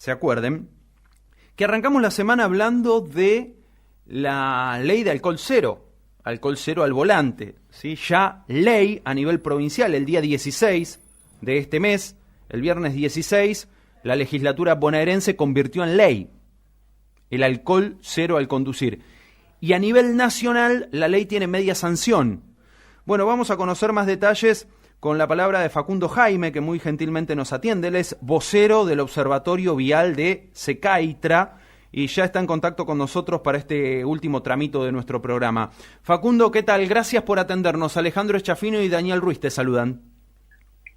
se acuerden, que arrancamos la semana hablando de la ley de alcohol cero al volante, ¿sí? Ya ley a nivel provincial, el día 16 de este mes, el viernes 16, la legislatura bonaerense convirtió en ley el alcohol cero al conducir. Y a nivel nacional, la ley tiene media sanción. Bueno, vamos a conocer más detalles con la palabra de Facundo Jaime, que muy gentilmente nos atiende. Él es vocero del Observatorio Vial de Secaitra y ya está en contacto con nosotros para este último tramito de nuestro programa. Facundo, ¿qué tal? Gracias por atendernos. Alejandro Eschafino y Daniel Ruiz te saludan.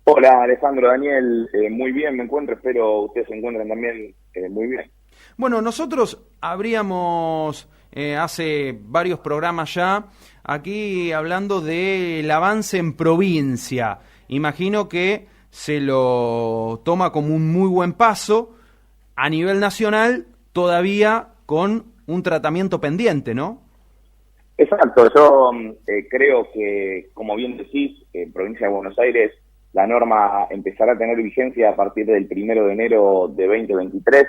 Hola Alejandro, Daniel, muy bien me encuentro, espero ustedes se encuentren también muy bien. Bueno, nosotros habríamos hace varios programas ya aquí hablando del avance en provincia. Imagino que se lo toma como un muy buen paso. A nivel nacional, todavía con un tratamiento pendiente, ¿no? Exacto, yo creo que, como bien decís, en provincia de Buenos Aires la norma empezará a tener vigencia a partir del 1 de enero de 2023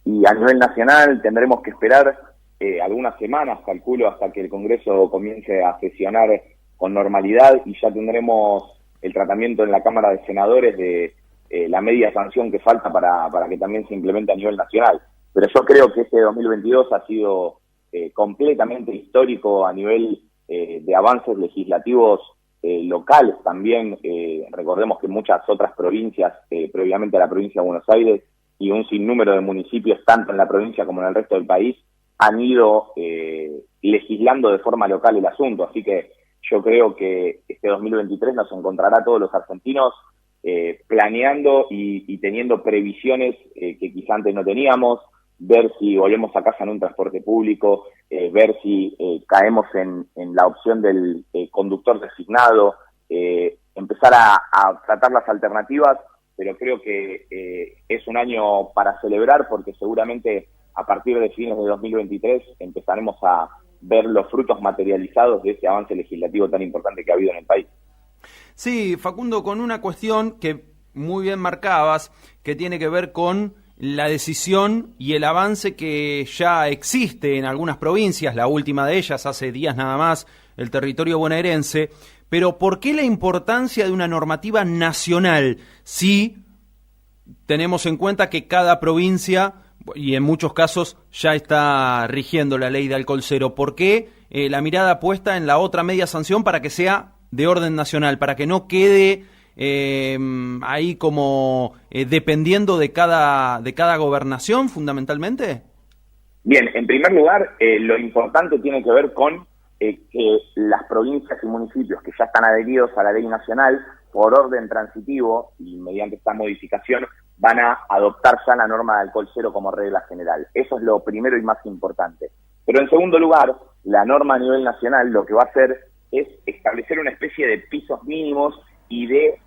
y a nivel nacional tendremos que esperar algunas semanas, calculo, hasta que el Congreso comience a sesionar con normalidad y ya tendremos el tratamiento en la Cámara de Senadores de la media sanción que falta para que también se implemente a nivel nacional. Pero yo creo que este 2022 ha sido completamente histórico a nivel de avances legislativos locales también. Recordemos que muchas otras provincias, previamente a la provincia de Buenos Aires, y un sinnúmero de municipios, tanto en la provincia como en el resto del país, han ido legislando de forma local el asunto. Así que yo creo que este 2023 nos encontrará a todos los argentinos planeando y teniendo previsiones que quizá antes no teníamos, ver si volvemos a casa en un transporte público, ver si caemos en la opción del conductor designado, empezar a tratar las alternativas, pero creo que es un año para celebrar porque seguramente a partir de fines de 2023 empezaremos a ver los frutos materializados de ese avance legislativo tan importante que ha habido en el país. Sí, Facundo, con una cuestión que muy bien marcabas, que tiene que ver con la decisión y el avance que ya existe en algunas provincias, la última de ellas hace días nada más, el territorio bonaerense, pero ¿por qué la importancia de una normativa nacional si tenemos en cuenta que cada provincia, y en muchos casos, ya está rigiendo la ley de alcohol cero? ¿Por qué la mirada puesta en la otra media sanción para que sea de orden nacional, para que no quede ahí como dependiendo de cada gobernación fundamentalmente? Bien, en primer lugar, lo importante tiene que ver con que las provincias y municipios que ya están adheridos a la ley nacional, por orden transitivo y mediante esta modificación, van a adoptar ya la norma de alcohol cero como regla general. Eso es lo primero y más importante. Pero en segundo lugar, la norma a nivel nacional lo que va a hacer es establecer una especie de pisos mínimos y de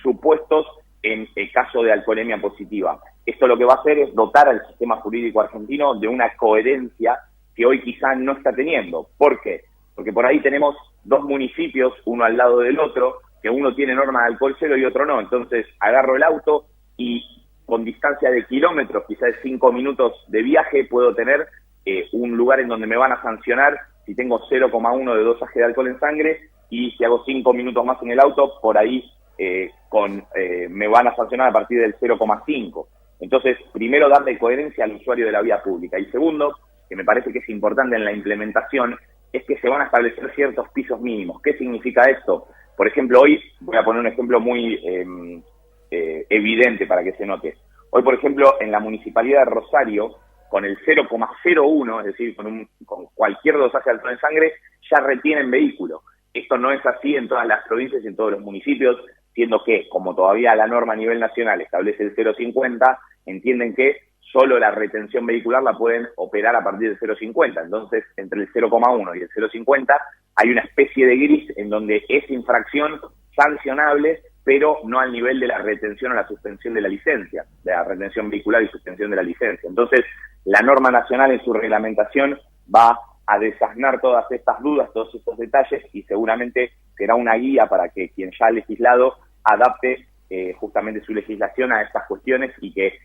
supuestos en el caso de alcoholemia positiva. Esto lo que va a hacer es dotar al sistema jurídico argentino de una coherencia que hoy quizá no está teniendo. ¿Por qué? Porque por ahí tenemos dos municipios, uno al lado del otro, que uno tiene norma de alcohol cero y otro no. Entonces agarro el auto y con distancia de kilómetros, quizás 5 minutos de viaje, puedo tener un lugar en donde me van a sancionar si tengo 0,1 de dosaje de alcohol en sangre, y si hago 5 minutos más en el auto, por ahí me van a sancionar a partir del 0,5. Entonces, primero, darle coherencia al usuario de la vía pública. Y segundo, que me parece que es importante en la implementación, es que se van a establecer ciertos pisos mínimos. ¿Qué significa esto? Por ejemplo, hoy, voy a poner un ejemplo muy evidente para que se note. Hoy, por ejemplo, en la Municipalidad de Rosario, con el 0,01, es decir, con cualquier dosaje de alcohol en sangre, ya retienen vehículo. Esto no es así en todas las provincias y en todos los municipios, siendo que, como todavía la norma a nivel nacional establece el 0,50, entienden que solo la retención vehicular la pueden operar a partir del 0,50. Entonces, entre el 0,1 y el 0,50 hay una especie de gris en donde es infracción sancionable, pero no al nivel de la retención o la suspensión de la licencia, de la retención vehicular y suspensión de la licencia. Entonces, la norma nacional en su reglamentación va a desasnar todas estas dudas, todos estos detalles, y seguramente será una guía para que quien ya ha legislado adapte justamente su legislación a estas cuestiones y que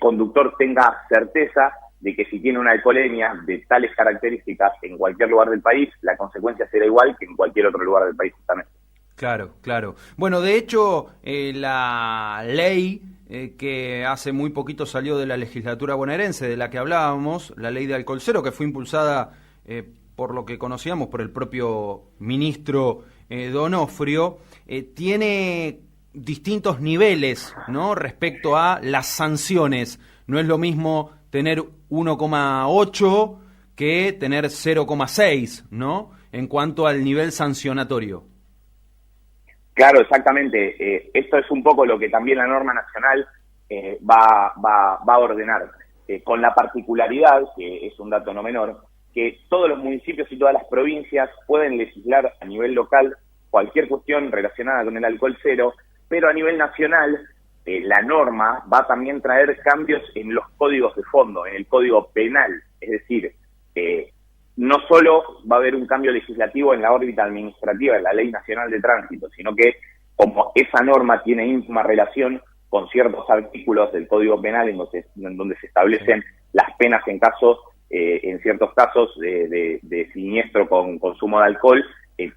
conductor tenga certeza de que si tiene una alcoholemia de tales características en cualquier lugar del país, la consecuencia será igual que en cualquier otro lugar del país justamente. Claro, claro. Bueno, de hecho, la ley que hace muy poquito salió de la legislatura bonaerense, de la que hablábamos, la ley de alcohol cero, que fue impulsada por lo que conocíamos por el propio ministro Donofrio, tiene distintos niveles, ¿no?, respecto a las sanciones. No es lo mismo tener 1,8 que tener 0,6, ¿no?, en cuanto al nivel sancionatorio. Claro, exactamente. Esto es un poco lo que también la norma nacional va a ordenar, con la particularidad, que es un dato no menor, que todos los municipios y todas las provincias pueden legislar a nivel local cualquier cuestión relacionada con el alcohol cero, pero a nivel nacional la norma va a también traer cambios en los códigos de fondo, en el código penal, es decir, no solo va a haber un cambio legislativo en la órbita administrativa, en la Ley Nacional de Tránsito, sino que como esa norma tiene íntima relación con ciertos artículos del Código Penal en donde se establecen las penas en ciertos casos de siniestro con consumo de alcohol,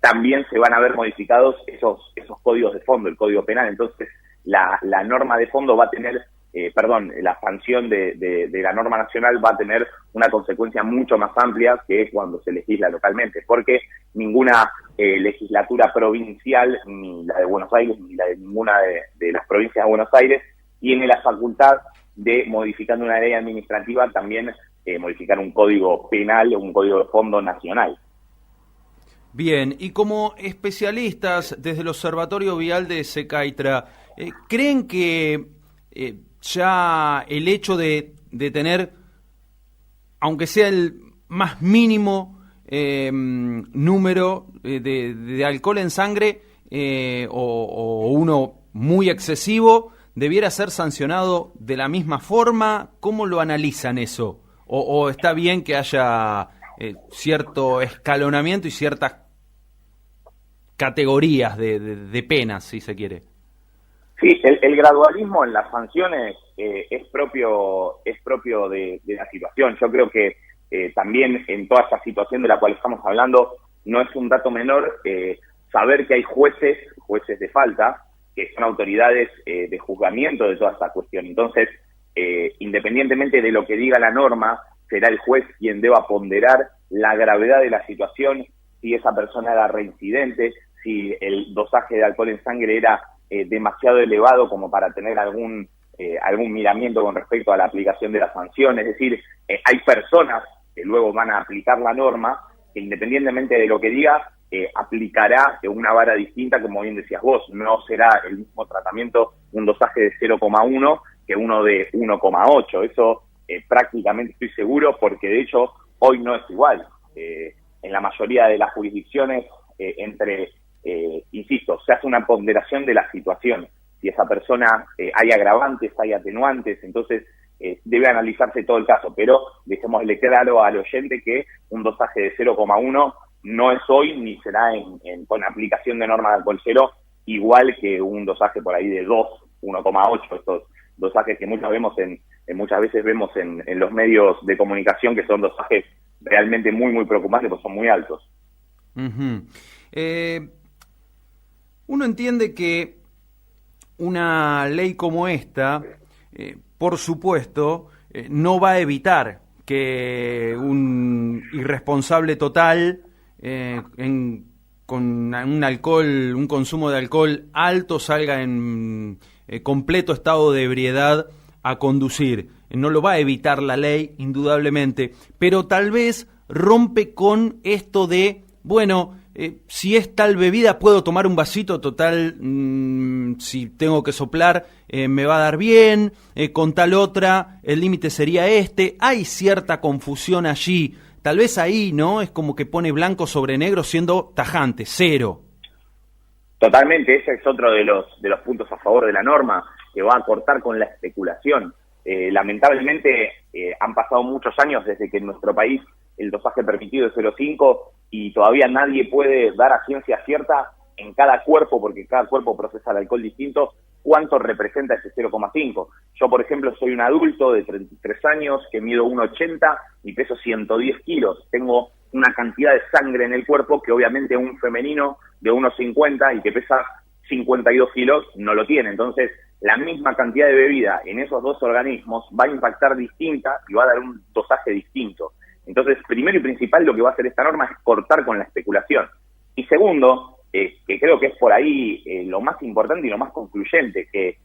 también se van a ver modificados esos códigos de fondo, el Código Penal. Entonces, la norma de fondo va a tener, la sanción de la norma nacional va a tener una consecuencia mucho más amplia que cuando se legisla localmente, porque ninguna legislatura provincial, ni la de Buenos Aires, ni la de ninguna de las provincias de Buenos Aires, tiene la facultad de, modificando una ley administrativa, también modificar un código penal o un código de fondo nacional. Bien, y como especialistas desde el Observatorio Vial de Secaitra, ¿creen que ya el hecho de tener, aunque sea el más mínimo número de alcohol en sangre o uno muy excesivo, debiera ser sancionado de la misma forma? ¿Cómo lo analizan eso? ¿O está bien que haya cierto escalonamiento y ciertas categorías de penas, si se quiere? Sí, el gradualismo en las sanciones es propio de la situación. Yo creo que también en toda esta situación de la cual estamos hablando, no es un dato menor saber que hay jueces de falta, que son autoridades de juzgamiento de toda esta cuestión. Entonces, independientemente de lo que diga la norma, será el juez quien deba ponderar la gravedad de la situación, si esa persona era reincidente, si el dosaje de alcohol en sangre era demasiado elevado como para tener algún miramiento con respecto a la aplicación de la sanción. Es decir, hay personas que luego van a aplicar la norma que, independientemente de lo que diga, aplicará una vara distinta, como bien decías vos. No será el mismo tratamiento un dosaje de 0,1 que uno de 1,8. Eso prácticamente estoy seguro, porque de hecho hoy no es igual. En la mayoría de las jurisdicciones, insisto, se hace una ponderación de la situación. Si esa persona hay agravantes, hay atenuantes, entonces debe analizarse todo el caso, pero dejémosle claro al oyente que un dosaje de 0,1 no es hoy ni será con aplicación de norma de alcohol cero igual que un dosaje por ahí de 2, 1,8, estos dosajes que muchas veces vemos en los medios de comunicación, que son dosajes realmente muy, muy preocupantes, porque son muy altos. Uh-huh. Uno entiende que una ley como esta, por supuesto, no va a evitar que un irresponsable total con un consumo de alcohol alto salga en completo estado de ebriedad a conducir. No lo va a evitar la ley, indudablemente, pero tal vez rompe con esto de, bueno, si es tal bebida puedo tomar un vasito, total, si tengo que soplar me va a dar bien, con tal otra el límite sería este. Hay cierta confusión allí, tal vez ahí, ¿no? Es como que pone blanco sobre negro siendo tajante, cero. Totalmente, ese es otro de los puntos a favor de la norma, que va a cortar con la especulación. Lamentablemente han pasado muchos años desde que en nuestro país el dosaje permitido es 0,5 y todavía nadie puede dar a ciencia cierta en cada cuerpo, porque cada cuerpo procesa el alcohol distinto, cuánto representa ese 0,5. Yo, por ejemplo, soy un adulto de 33 años que mido 1,80 y peso 110 kilos. Tengo una cantidad de sangre en el cuerpo que obviamente un femenino de 1,50 y que pesa 52 kilos no lo tiene. Entonces, la misma cantidad de bebida en esos dos organismos va a impactar distinta y va a dar un dosaje distinto. Entonces, primero y principal, lo que va a hacer esta norma es cortar con la especulación. Y segundo, que creo que es por ahí lo más importante y lo más concluyente, que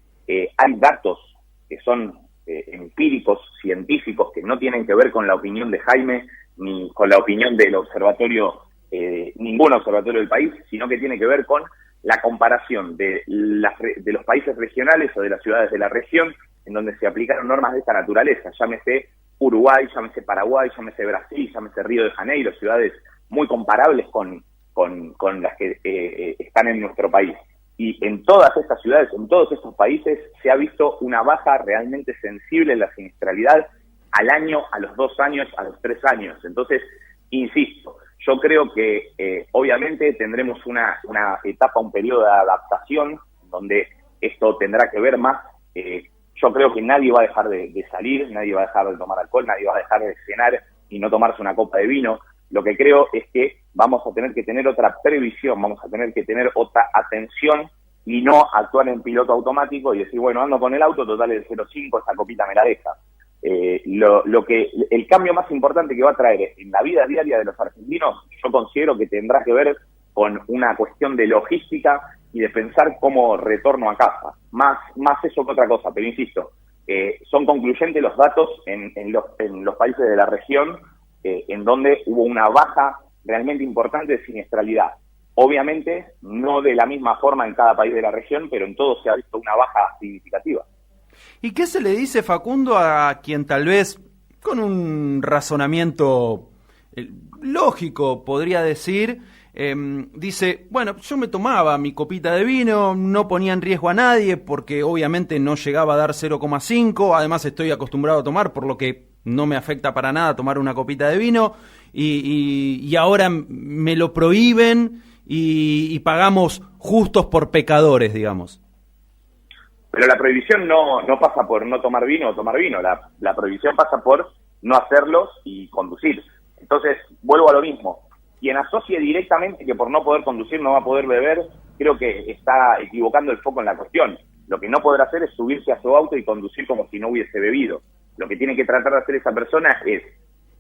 hay datos que son empíricos, científicos, que no tienen que ver con la opinión de Jaime ni con la opinión del observatorio, ningún observatorio del país, sino que tiene que ver con la comparación de los países regionales o de las ciudades de la región en donde se aplicaron normas de esta naturaleza, llámese Uruguay, llámese Paraguay, llámese Brasil, llámese Río de Janeiro, ciudades muy comparables con las que están en nuestro país. Y en todas estas ciudades, en todos estos países, se ha visto una baja realmente sensible en la siniestralidad al año, a los 2 años, a los 3 años. Entonces, insisto, yo creo que obviamente tendremos una etapa, un periodo de adaptación donde esto tendrá que ver más. Yo creo que nadie va a dejar de salir, nadie va a dejar de tomar alcohol, nadie va a dejar de cenar y no tomarse una copa de vino. Lo que creo es que vamos a tener que tener otra previsión, vamos a tener que tener otra atención y no actuar en piloto automático y decir, bueno, ando con el auto, total el 0,5, esa copita me la deja. El cambio más importante que va a traer en la vida diaria de los argentinos, yo considero que tendrá que ver con una cuestión de logística y de pensar cómo retorno a casa. Más eso que otra cosa, pero insisto, son concluyentes los datos en los países de la región, en donde hubo una baja realmente importante de siniestralidad. Obviamente, no de la misma forma en cada país de la región, pero en todos se ha visto una baja significativa. ¿Y qué se le dice, Facundo, a quien tal vez, con un razonamiento lógico, podría decir, dice, bueno, yo me tomaba mi copita de vino, no ponía en riesgo a nadie, porque obviamente no llegaba a dar 0,5, además estoy acostumbrado a tomar, por lo que no me afecta para nada tomar una copita de vino, y ahora me lo prohíben y pagamos justos por pecadores, digamos? Pero la prohibición no pasa por no tomar vino o tomar vino, la prohibición pasa por no hacerlo y conducir. Entonces, vuelvo a lo mismo. Quien asocie directamente que por no poder conducir no va a poder beber, creo que está equivocando el foco en la cuestión. Lo que no podrá hacer es subirse a su auto y conducir como si no hubiese bebido. Lo que tiene que tratar de hacer esa persona es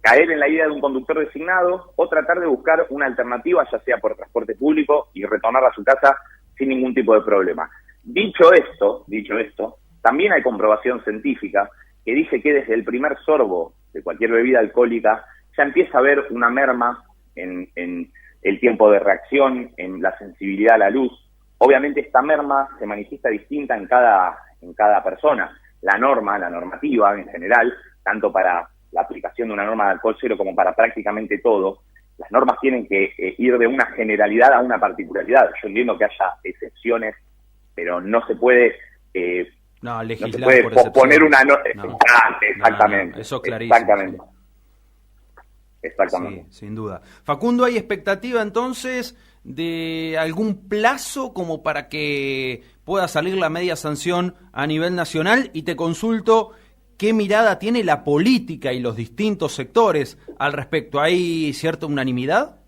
caer en la idea de un conductor designado o tratar de buscar una alternativa, ya sea por transporte público, y retornar a su casa sin ningún tipo de problema. Dicho esto, también hay comprobación científica que dice que desde el primer sorbo de cualquier bebida alcohólica ya empieza a haber una merma en el tiempo de reacción, en la sensibilidad a la luz. Obviamente esta merma se manifiesta distinta en cada persona. La normativa en general, tanto para la aplicación de una norma de alcohol cero como para prácticamente todo, las normas tienen que ir de una generalidad a una particularidad. Yo entiendo que haya excepciones, pero no se puede legislar por posponer una exactamente. No, eso es clarísimo. Exactamente. Sí, sin duda. Facundo, ¿hay expectativa entonces de algún plazo como para que pueda salir la media sanción a nivel nacional? Y te consulto, ¿qué mirada tiene la política y los distintos sectores al respecto? ¿Hay cierta unanimidad?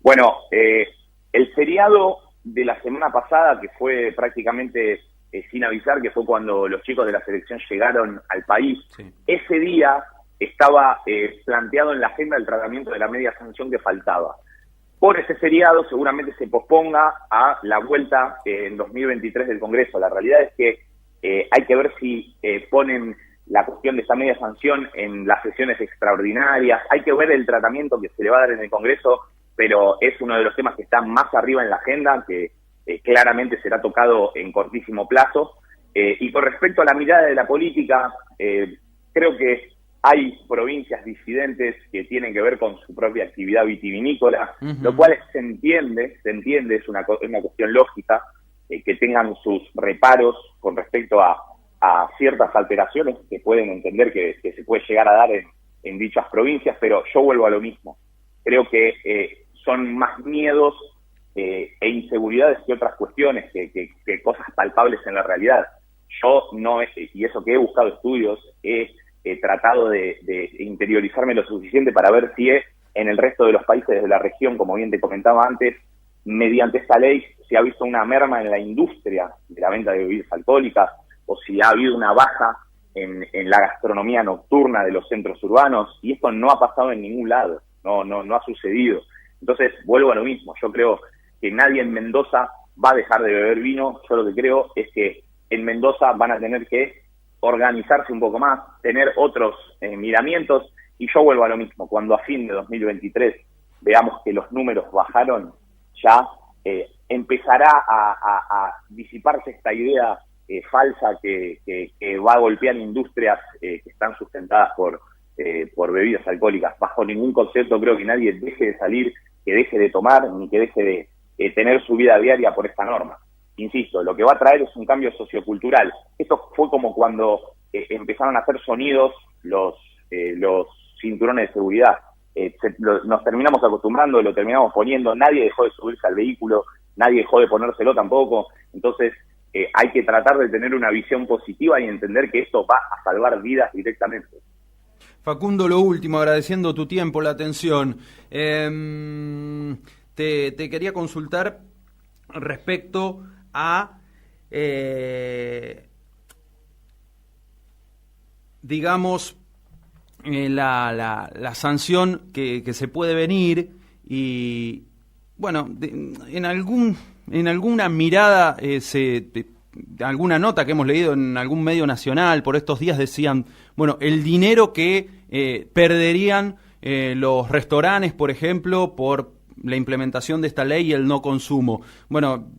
Bueno, el feriado de la semana pasada, que fue prácticamente sin avisar, que fue cuando los chicos de la selección llegaron al país, sí. Ese día estaba planteado en la agenda el tratamiento de la media sanción que faltaba. Por ese feriado seguramente se posponga a la vuelta en 2023 del Congreso. La realidad es que hay que ver si ponen la cuestión de esta media sanción en las sesiones extraordinarias. Hay que ver el tratamiento que se le va a dar en el Congreso, pero es uno de los temas que está más arriba en la agenda, que claramente será tocado en cortísimo plazo. Y con respecto a la mirada de la política, creo que hay provincias disidentes que tienen que ver con su propia actividad vitivinícola, lo cual se entiende, es una cuestión lógica, que tengan sus reparos con respecto a ciertas alteraciones que pueden entender que se puede llegar a dar en dichas provincias, pero yo vuelvo a lo mismo. Creo que son más miedos e inseguridades que otras cuestiones, que cosas palpables en la realidad. Yo no, y eso que he buscado estudios, he tratado de interiorizarme lo suficiente para ver si en el resto de los países de la región, como bien te comentaba antes, mediante esta ley se ha visto una merma en la industria de la venta de bebidas alcohólicas, o si ha habido una baja en la gastronomía nocturna de los centros urbanos, y esto no ha pasado en ningún lado, no ha sucedido. Entonces, vuelvo a lo mismo, yo creo que nadie en Mendoza va a dejar de beber vino. Yo lo que creo es que en Mendoza van a tener que organizarse un poco más, tener otros miramientos, y yo vuelvo a lo mismo, cuando a fin de 2023 veamos que los números bajaron, ya empezará a disiparse esta idea falsa que va a golpear industrias que están sustentadas por bebidas alcohólicas. Bajo ningún concepto creo que nadie deje de salir, que deje de tomar, ni que deje de tener su vida diaria por esta norma. Insisto, lo que va a traer es un cambio sociocultural. Esto fue como cuando empezaron a hacer sonidos los cinturones de seguridad. Nos terminamos acostumbrando, lo terminamos poniendo, nadie dejó de subirse al vehículo, nadie dejó de ponérselo tampoco. Entonces hay que tratar de tener una visión positiva y entender que esto va a salvar vidas directamente. Facundo, lo último, agradeciendo tu tiempo, la atención. Te quería consultar respecto a, digamos, la sanción que se puede venir, y bueno, en alguna mirada, alguna nota que hemos leído en algún medio nacional por estos días decían, bueno, el dinero que perderían los restaurantes, por ejemplo, por la implementación de esta ley y el no consumo. Bueno,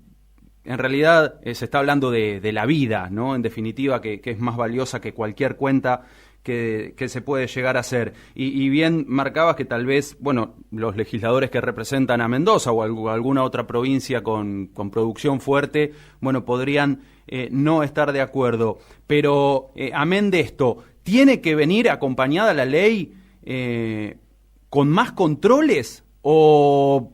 en realidad se está hablando de la vida, ¿no? En definitiva, que es más valiosa que cualquier cuenta que se puede llegar a hacer. Y bien marcabas que tal vez, bueno, los legisladores que representan a Mendoza o alguna otra provincia con producción fuerte, bueno, podrían no estar de acuerdo. Pero, amén de esto, ¿tiene que venir acompañada la ley con más controles? ¿O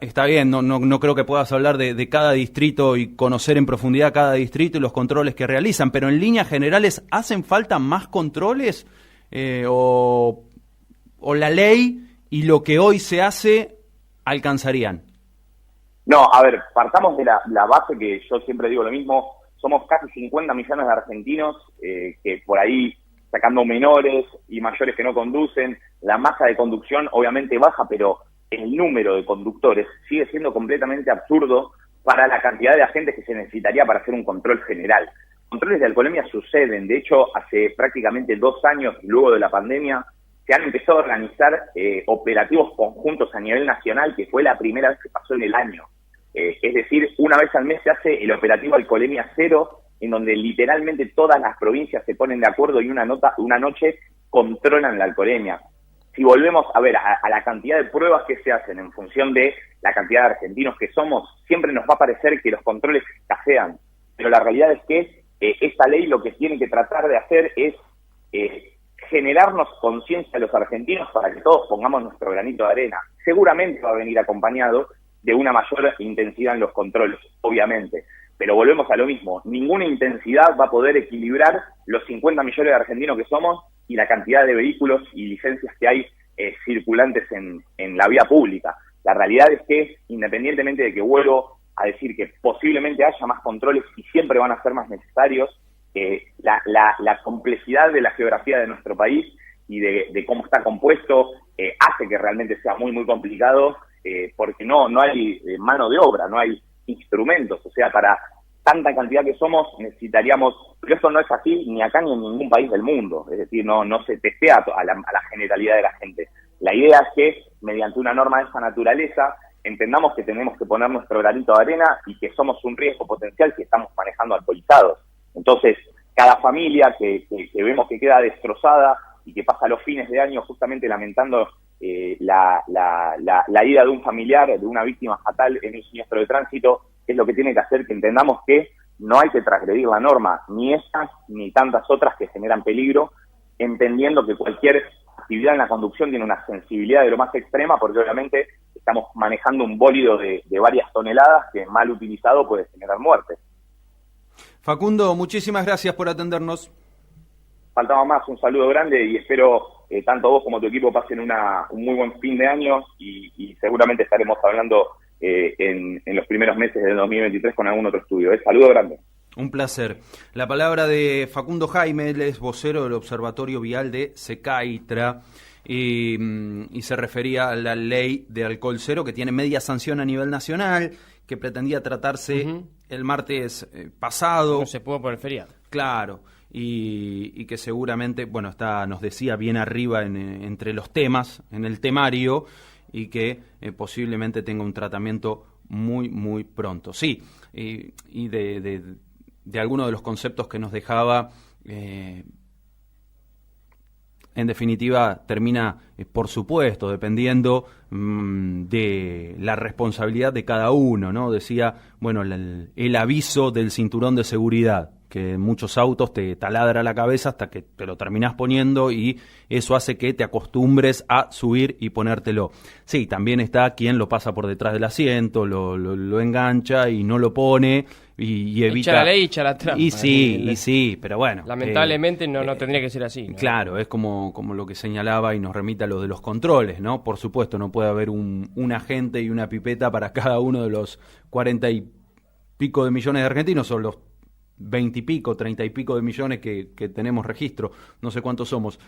está bien, no creo que puedas hablar de cada distrito y conocer en profundidad cada distrito y los controles que realizan, pero en líneas generales, ¿hacen falta más controles? ¿O la ley y lo que hoy se hace alcanzarían? No, a ver, partamos de la base que yo siempre digo lo mismo. Somos casi 50 millones de argentinos que por ahí, sacando menores y mayores que no conducen, la masa de conducción obviamente baja, pero el número de conductores sigue siendo completamente absurdo para la cantidad de agentes que se necesitaría para hacer un control general. Controles de alcoholemia suceden, de hecho, hace prácticamente 2 años, luego de la pandemia, se han empezado a organizar operativos conjuntos a nivel nacional, que fue la primera vez que pasó en el año. Es decir, una vez al mes se hace el operativo Alcoholemia Cero, en donde literalmente todas las provincias se ponen de acuerdo y una noche controlan la alcoholemia. Si volvemos a ver a la cantidad de pruebas que se hacen en función de la cantidad de argentinos que somos, siempre nos va a parecer que los controles escasean. Pero la realidad es que esta ley lo que tiene que tratar de hacer es generarnos conciencia a los argentinos para que todos pongamos nuestro granito de arena. Seguramente va a venir acompañado de una mayor intensidad en los controles, obviamente. Pero volvemos a lo mismo, ninguna intensidad va a poder equilibrar los 50 millones de argentinos que somos y la cantidad de vehículos y licencias que hay circulantes en la vía pública. La realidad es que, independientemente de que vuelvo a decir que posiblemente haya más controles y siempre van a ser más necesarios, la complejidad de la geografía de nuestro país y de cómo está compuesto hace que realmente sea muy, muy complicado, porque no hay mano de obra, no hay instrumentos. O sea, para tanta cantidad que somos necesitaríamos, pero eso no es así ni acá ni en ningún país del mundo, es decir, no se testea a la generalidad de la gente. La idea es que mediante una norma de esa naturaleza entendamos que tenemos que poner nuestro granito de arena y que somos un riesgo potencial si estamos manejando alcoholizados. Entonces, cada familia que vemos que queda destrozada y que pasa los fines de año justamente lamentando la ida de un familiar, de una víctima fatal en un siniestro de tránsito, es lo que tiene que hacer que entendamos que no hay que transgredir la norma, ni estas ni tantas otras que generan peligro, entendiendo que cualquier actividad en la conducción tiene una sensibilidad de lo más extrema, porque obviamente estamos manejando un bólido de varias toneladas que mal utilizado puede generar muerte. Facundo, muchísimas gracias por atendernos. Faltaba más, un saludo grande y espero tanto vos como tu equipo pasen un muy buen fin de año y seguramente estaremos hablando en los primeros meses del 2023 con algún otro estudio. Saludo grande. Un placer. La palabra de Facundo Jaime, él es vocero del Observatorio Vial de Secaitra y se refería a la ley de alcohol cero que tiene media sanción a nivel nacional, que pretendía tratarse el martes pasado. No se pudo por el feriado. Claro. Y que seguramente, bueno, nos decía bien arriba entre los temas, en el temario, y que posiblemente tenga un tratamiento muy, muy pronto. Sí, y de algunos de los conceptos que nos dejaba, en definitiva, termina, por supuesto, dependiendo de la responsabilidad de cada uno, ¿no? Decía, bueno, el aviso del cinturón de seguridad, que en muchos autos te taladra la cabeza hasta que te lo terminás poniendo y eso hace que te acostumbres a subir y ponértelo. Sí, también está quien lo pasa por detrás del asiento, lo engancha y no lo pone y evita... Echa la ley y echa la trampa. Y sí, pero bueno. Lamentablemente no tendría que ser así, ¿no? Claro, es como lo que señalaba y nos remite a lo de los controles, ¿no? Por supuesto, no puede haber un agente y una pipeta para cada uno de los 40 y pico de millones de argentinos, o los 20 y pico, 30 y pico de millones que tenemos registro, no sé cuántos somos.